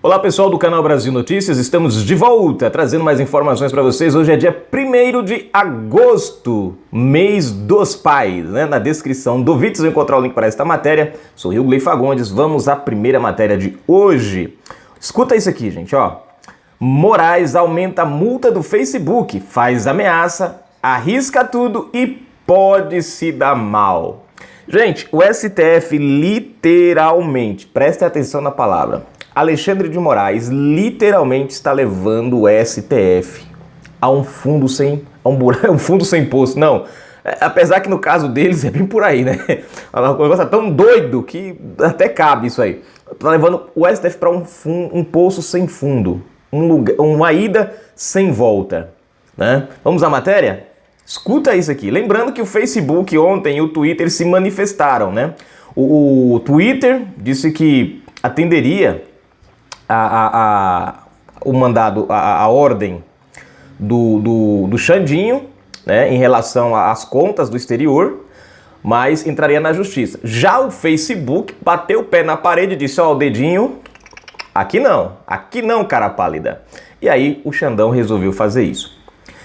Olá pessoal do canal Brasil Notícias, estamos de volta trazendo mais informações para vocês. Hoje é dia 1º de agosto, mês dos pais, né? Na descrição do vídeo você vai encontrar o link para esta matéria. Sou eu, Gley Fagundes, vamos à primeira matéria de hoje. Escuta isso aqui, gente, ó. Moraes aumenta a multa do Facebook, faz ameaça, arrisca tudo e pode se dar mal. Gente, o STF literalmente, prestem atenção na palavra, Alexandre de Moraes literalmente está levando o STF a um fundo sem poço. Não, apesar que no caso deles é bem por aí, né? O negócio é tão doido que até cabe isso aí. Está levando o STF para um poço sem fundo, uma ida sem volta, né? Vamos à matéria? Escuta isso aqui. Lembrando que o Facebook ontem e o Twitter se manifestaram, né? O Twitter disse que atenderia o mandado, a ordem do Xandinho, né, em relação às contas do exterior, mas entraria na justiça. Já o Facebook bateu o pé na parede e disse, ó, o dedinho, aqui não, cara pálida. E aí o Xandão resolveu fazer isso.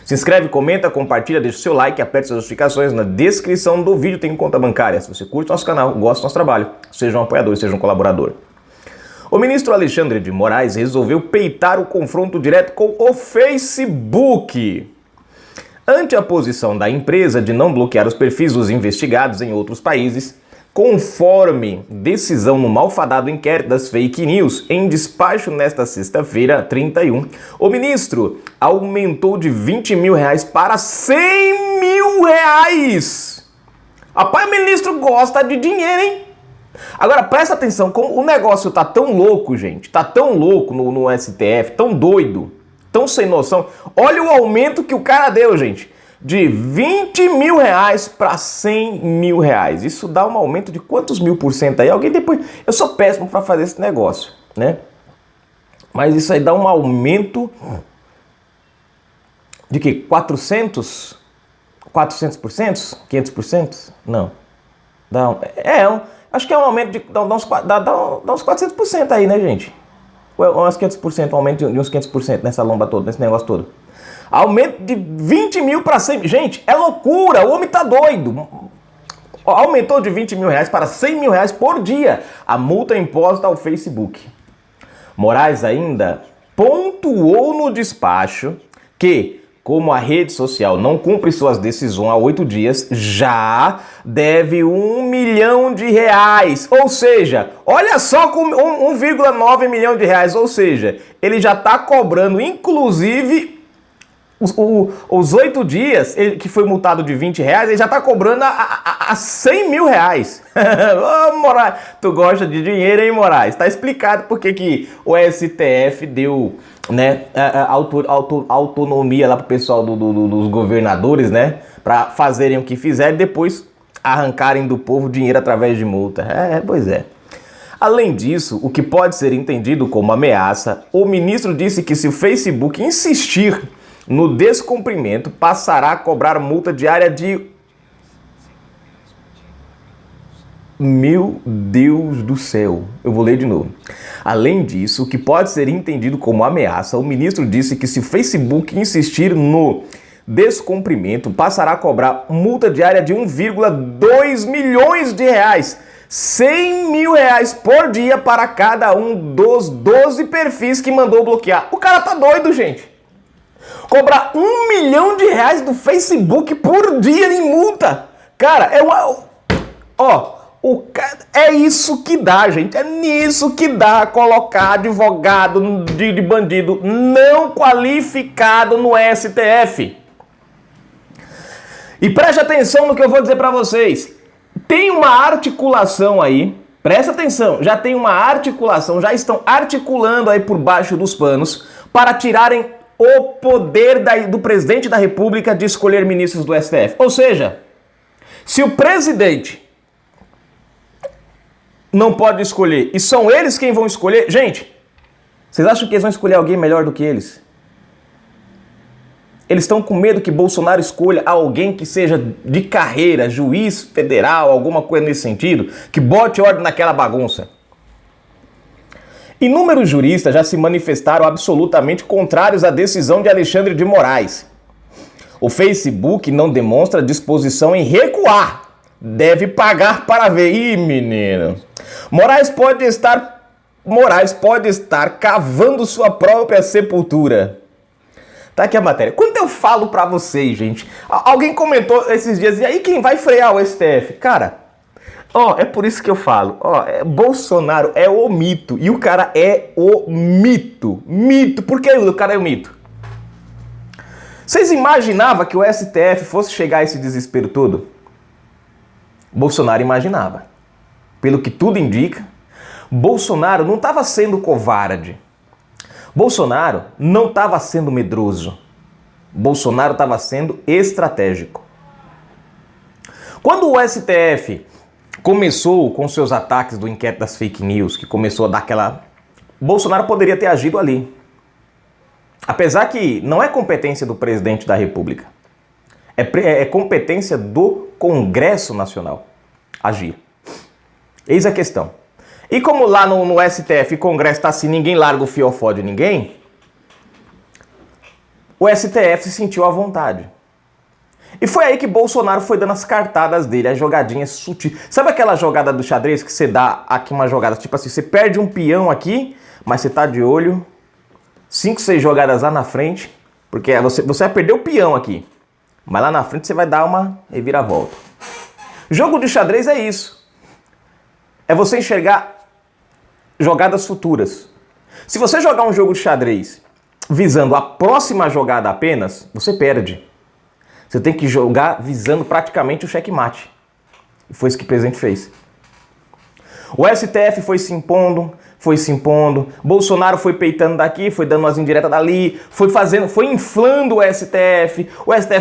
Se inscreve, comenta, compartilha, deixa o seu like, aperte suas notificações. Na descrição do vídeo tem conta bancária. Se você curte nosso canal, gosta do nosso trabalho, seja um apoiador, seja um colaborador. O ministro Alexandre de Moraes resolveu peitar o confronto direto com o Facebook. Ante a posição da empresa de não bloquear os perfis dos investigados em outros países, conforme decisão no malfadado inquérito das fake news, em despacho nesta sexta-feira, 31, o ministro aumentou de R$20 mil para R$100 mil. Rapaz, o ministro gosta de dinheiro, hein? Agora, presta atenção, como o negócio tá tão louco, gente, tá tão louco no STF, tão doido, tão sem noção. Olha o aumento que o cara deu, gente, de R$20 mil para R$100 mil. Isso dá um aumento de quantos mil% aí? Alguém depois... Eu sou péssimo para fazer esse negócio, né? Mas isso aí dá um aumento de que? 400%? 500%? Não. Acho que é um aumento de... Dá uns 400% aí, né, gente? Uns 500%, um aumento de uns 500% nessa lomba toda, nesse negócio todo. Aumento de 20 mil para 100 mil. Gente, é loucura, o homem tá doido. Aumentou de 20 mil para 100 mil por dia a multa imposta ao Facebook. Moraes ainda pontuou no despacho que, como a rede social não cumpre suas decisões há 8 dias, já deve R$1 milhão. Ou seja, olha só, com 1,9 milhão de reais. Ou seja, ele já está cobrando, inclusive, os 8 dias que foi multado de R$20, ele já está cobrando a R$100 mil. Ô, Moraes, tu gosta de dinheiro, hein, Moraes? Tá explicado porque que o STF deu, né, autonomia lá pro pessoal dos governadores, né, para fazerem o que fizerem e depois arrancarem do povo dinheiro através de multa. Pois é. Além disso, o que pode ser entendido como ameaça, o ministro disse que se o Facebook insistir no descumprimento, passará a cobrar multa diária de... Meu Deus do céu, eu vou ler de novo. Além disso, o que pode ser entendido como ameaça, o ministro disse que se o Facebook insistir no descumprimento, passará a cobrar multa diária de 1,2 milhões de reais. R$100 mil por dia para cada um dos 12 perfis que mandou bloquear. O cara tá doido, gente. Cobrar R$1 milhão do Facebook por dia em multa. Cara, é isso que dá, gente. É nisso que dá colocar advogado de bandido não qualificado no STF. E preste atenção no que eu vou dizer para vocês. Tem uma articulação aí, presta atenção, já tem uma articulação, já estão articulando aí por baixo dos panos para tirarem o poder do presidente da República de escolher ministros do STF. Ou seja, se o presidente não pode escolher e são eles quem vão escolher, gente, vocês acham que eles vão escolher alguém melhor do que eles? Eles estão com medo que Bolsonaro escolha alguém que seja de carreira, juiz federal, alguma coisa nesse sentido, que bote ordem naquela bagunça. Inúmeros juristas já se manifestaram absolutamente contrários à decisão de Alexandre de Moraes. O Facebook não demonstra disposição em recuar. Deve pagar para ver. Ih, menino. Moraes pode estar cavando sua própria sepultura. Tá aqui a matéria. Quando eu falo pra vocês, gente, alguém comentou esses dias, e aí quem vai frear o STF? Cara, é por isso que eu falo, Bolsonaro é o mito, e o cara é o mito. Mito, por que o cara é o mito? Vocês imaginavam que o STF fosse chegar a esse desespero todo? Bolsonaro imaginava. Pelo que tudo indica, Bolsonaro não estava sendo covarde. Bolsonaro não estava sendo medroso. Bolsonaro estava sendo estratégico. Quando o STF começou com seus ataques do inquérito das fake news, que começou a dar aquela... Bolsonaro poderia ter agido ali. Apesar que não é competência do presidente da República. É competência do Congresso Nacional agir. Eis a questão. E como lá no STF o Congresso está assim, ninguém larga o fiofó de ninguém, o STF se sentiu à vontade. E foi aí que Bolsonaro foi dando as cartadas dele, as jogadinhas sutis. Sabe aquela jogada do xadrez que você dá aqui uma jogada, tipo assim, você perde um peão aqui, mas você tá de olho, 5, 6 jogadas lá na frente, porque você vai perder o peão aqui, mas lá na frente você vai dar uma reviravolta. Jogo de xadrez é isso. É você enxergar jogadas futuras. Se você jogar um jogo de xadrez visando a próxima jogada apenas, você perde. Você tem que jogar visando praticamente o checkmate. E foi isso que o presidente fez. O STF foi se impondo, Bolsonaro foi peitando daqui, foi dando umas indiretas dali, foi inflando o STF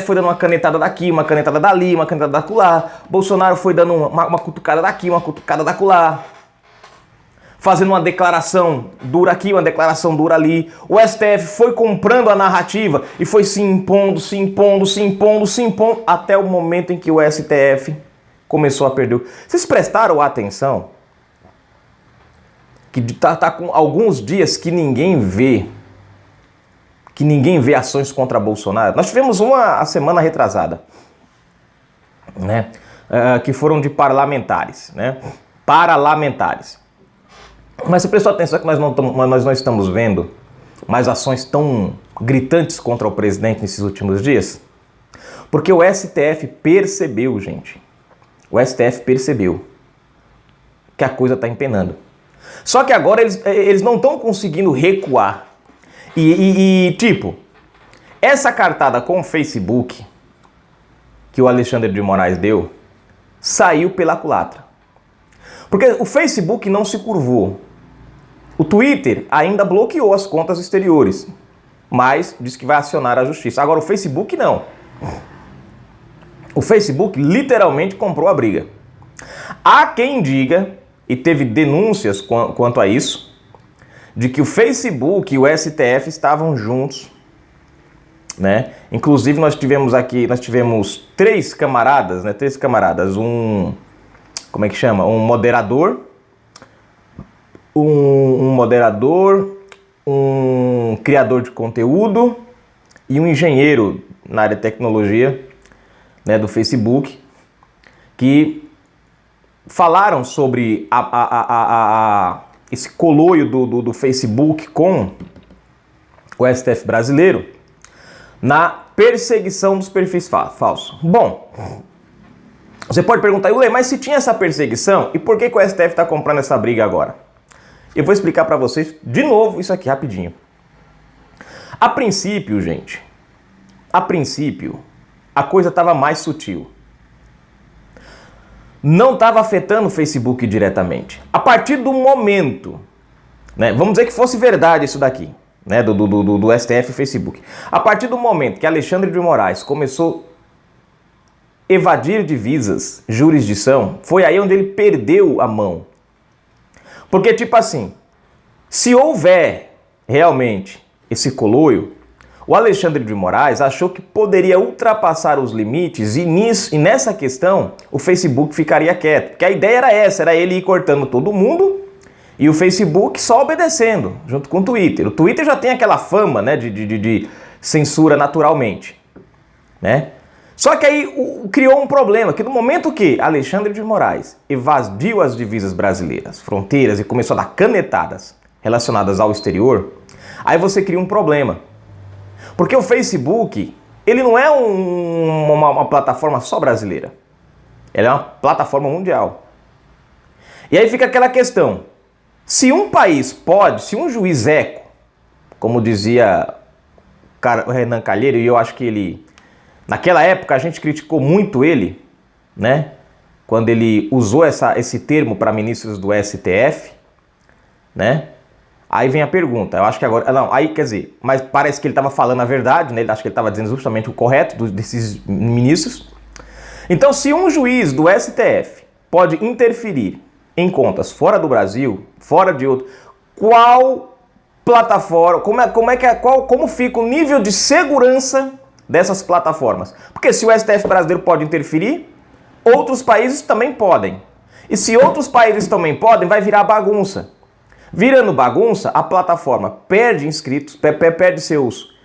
foi dando uma canetada daqui, uma canetada dali, uma canetada dacular, Bolsonaro foi dando uma cutucada daqui, uma cutucada dacular, fazendo uma declaração dura aqui, uma declaração dura ali. O STF foi comprando a narrativa e foi se impondo, até o momento em que o STF começou a perder. Vocês prestaram atenção? Que tá com alguns dias que ninguém vê ações contra Bolsonaro. Nós tivemos uma a semana retrasada, né? Que foram de parlamentares, né? Parlamentares. Mas você prestou atenção que nós não estamos vendo mais ações tão gritantes contra o presidente nesses últimos dias? Porque o STF percebeu, gente. O STF percebeu que a coisa está empenando. Só que agora eles não estão conseguindo recuar. Tipo, essa cartada com o Facebook que o Alexandre de Moraes deu, saiu pela culatra. Porque o Facebook não se curvou. O Twitter ainda bloqueou as contas exteriores, mas diz que vai acionar a justiça. Agora o Facebook não. O Facebook literalmente comprou a briga. Há quem diga, e teve denúncias quanto a isso, de que o Facebook e o STF estavam juntos, né? Inclusive nós tivemos 3 camaradas, né? 3 camaradas, como é que chama? Um moderador, um criador de conteúdo e um engenheiro na área de tecnologia, né, do Facebook, que falaram sobre esse coloio do Facebook com o STF brasileiro na perseguição dos perfis falsos. Bom, você pode perguntar, mas se tinha essa perseguição, e por que o STF está comprando essa briga agora? Eu vou explicar para vocês de novo isso aqui rapidinho. A princípio, gente, a coisa estava mais sutil. Não estava afetando o Facebook diretamente. A partir do momento, né, vamos dizer que fosse verdade isso daqui, né, do STF e Facebook. A partir do momento que Alexandre de Moraes começou a evadir divisas, jurisdição, foi aí onde ele perdeu a mão. Porque, tipo assim, se houver realmente esse coloio, o Alexandre de Moraes achou que poderia ultrapassar os limites e nessa questão o Facebook ficaria quieto. Porque a ideia era essa, era ele ir cortando todo mundo E o Facebook só obedecendo, junto com o Twitter. O Twitter já tem aquela fama, né, de censura naturalmente, né? Só que aí criou um problema, que no momento que Alexandre de Moraes evadiu as divisas brasileiras, fronteiras, e começou a dar canetadas relacionadas ao exterior, aí você cria um problema. Porque o Facebook, ele não é uma plataforma só brasileira. Ela é uma plataforma mundial. E aí fica aquela questão. Se um país pode, se um juiz eco, como dizia o Renan Calheiro, e eu acho que ele... Naquela época a gente criticou muito ele, né? Quando ele usou esse termo para ministros do STF, né? Aí vem a pergunta, eu acho que agora... Não, aí quer dizer, mas parece que ele estava falando a verdade, né? Acho que ele estava dizendo justamente o correto desses ministros. Então, se um juiz do STF pode interferir em contas fora do Brasil, fora de outro, qual plataforma, como fica o nível de segurança dessas plataformas? Porque se o STF brasileiro pode interferir, outros países também podem. E se outros países também podem, vai virar bagunça. Virando bagunça, a plataforma perde inscritos, perde seus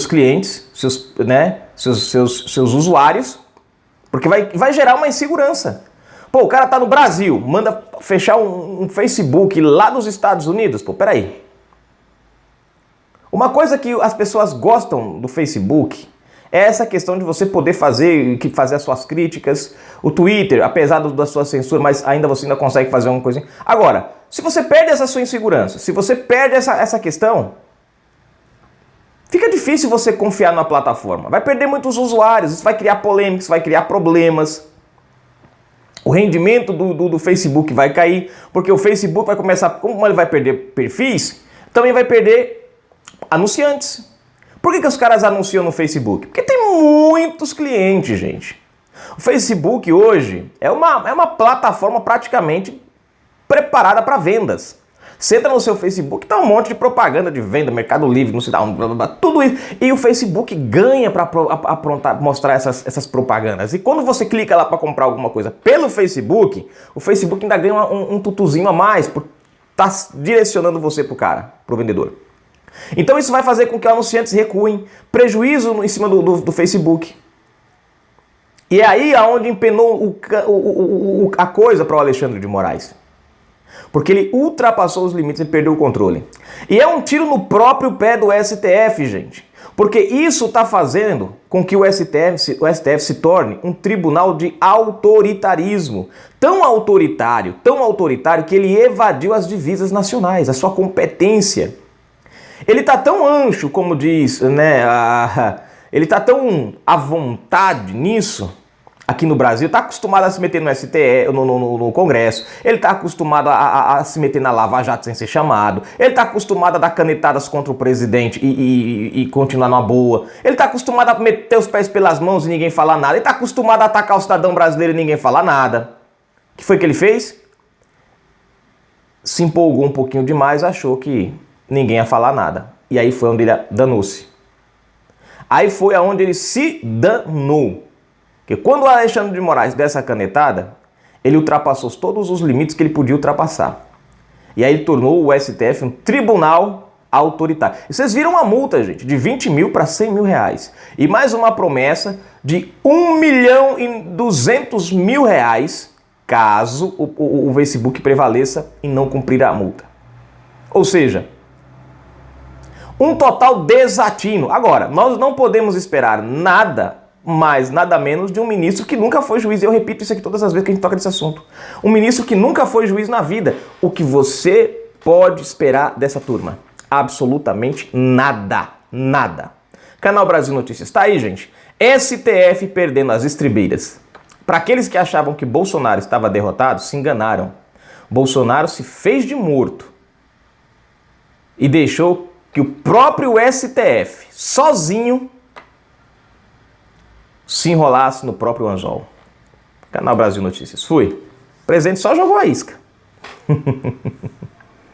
clientes, seus usuários, porque vai gerar uma insegurança. Pô, o cara tá no Brasil, manda fechar um Facebook lá dos Estados Unidos. Pô, peraí. Uma coisa que as pessoas gostam do Facebook é essa questão de você poder fazer as suas críticas. O Twitter, apesar da sua censura, mas você ainda consegue fazer uma coisinha. Agora, se você perde essa sua insegurança, se você perde essa questão, fica difícil você confiar na plataforma. Vai perder muitos usuários, isso vai criar polêmicas, vai criar problemas. O rendimento do Facebook vai cair, porque o Facebook vai começar, como ele vai perder perfis, também vai perder anunciantes. Por que os caras anunciam no Facebook? Porque tem muitos clientes, gente. O Facebook hoje é uma plataforma praticamente preparada para vendas. Você entra no seu Facebook, tá um monte de propaganda de venda, Mercado Livre, não sei lá, blá, blá, blá, tudo isso. E o Facebook ganha para mostrar essas propagandas. E quando você clica lá para comprar alguma coisa pelo Facebook, o Facebook ainda ganha um tutuzinho a mais, por tá direcionando você pro vendedor. Então isso vai fazer com que os anunciantes recuem, prejuízo em cima do Facebook. E é aí aonde empenou a coisa para o Alexandre de Moraes. Porque ele ultrapassou os limites e perdeu o controle. E é um tiro no próprio pé do STF, gente. Porque isso está fazendo com que o STF se torne um tribunal de autoritarismo. Tão autoritário que ele evadiu as divisas nacionais, a sua competência. Ele está tão ancho, como diz, né? Ele está tão à vontade nisso. Aqui no Brasil, está acostumado a se meter no STF, no Congresso, ele está acostumado a se meter na Lava Jato sem ser chamado, ele está acostumado a dar canetadas contra o presidente e continuar numa boa, ele está acostumado a meter os pés pelas mãos e ninguém falar nada, ele está acostumado a atacar o cidadão brasileiro e ninguém falar nada. O que foi que ele fez? Se empolgou um pouquinho demais, achou que ninguém ia falar nada. E aí foi onde ele danou-se. Aí foi aonde ele se danou. Porque quando o Alexandre de Moraes deu essa canetada, ele ultrapassou todos os limites que ele podia ultrapassar. E aí ele tornou o STF um tribunal autoritário. E vocês viram uma multa, gente, de 20 mil para 100 mil reais. E mais uma promessa de 1.200.000 reais caso o Facebook prevaleça em não cumprir a multa. Ou seja, um total desatino. Agora, nós não podemos esperar nada mais, nada menos de um ministro que nunca foi juiz. Eu repito isso aqui todas as vezes que a gente toca nesse assunto. Um ministro que nunca foi juiz na vida. O que você pode esperar dessa turma? Absolutamente nada. Nada. Canal Brasil Notícias. Tá aí, gente. STF perdendo as estribeiras. Para aqueles que achavam que Bolsonaro estava derrotado, se enganaram. Bolsonaro se fez de morto e deixou que o próprio STF, sozinho, se enrolasse no próprio anzol. Canal Brasil Notícias. Fui. O presidente só jogou a isca.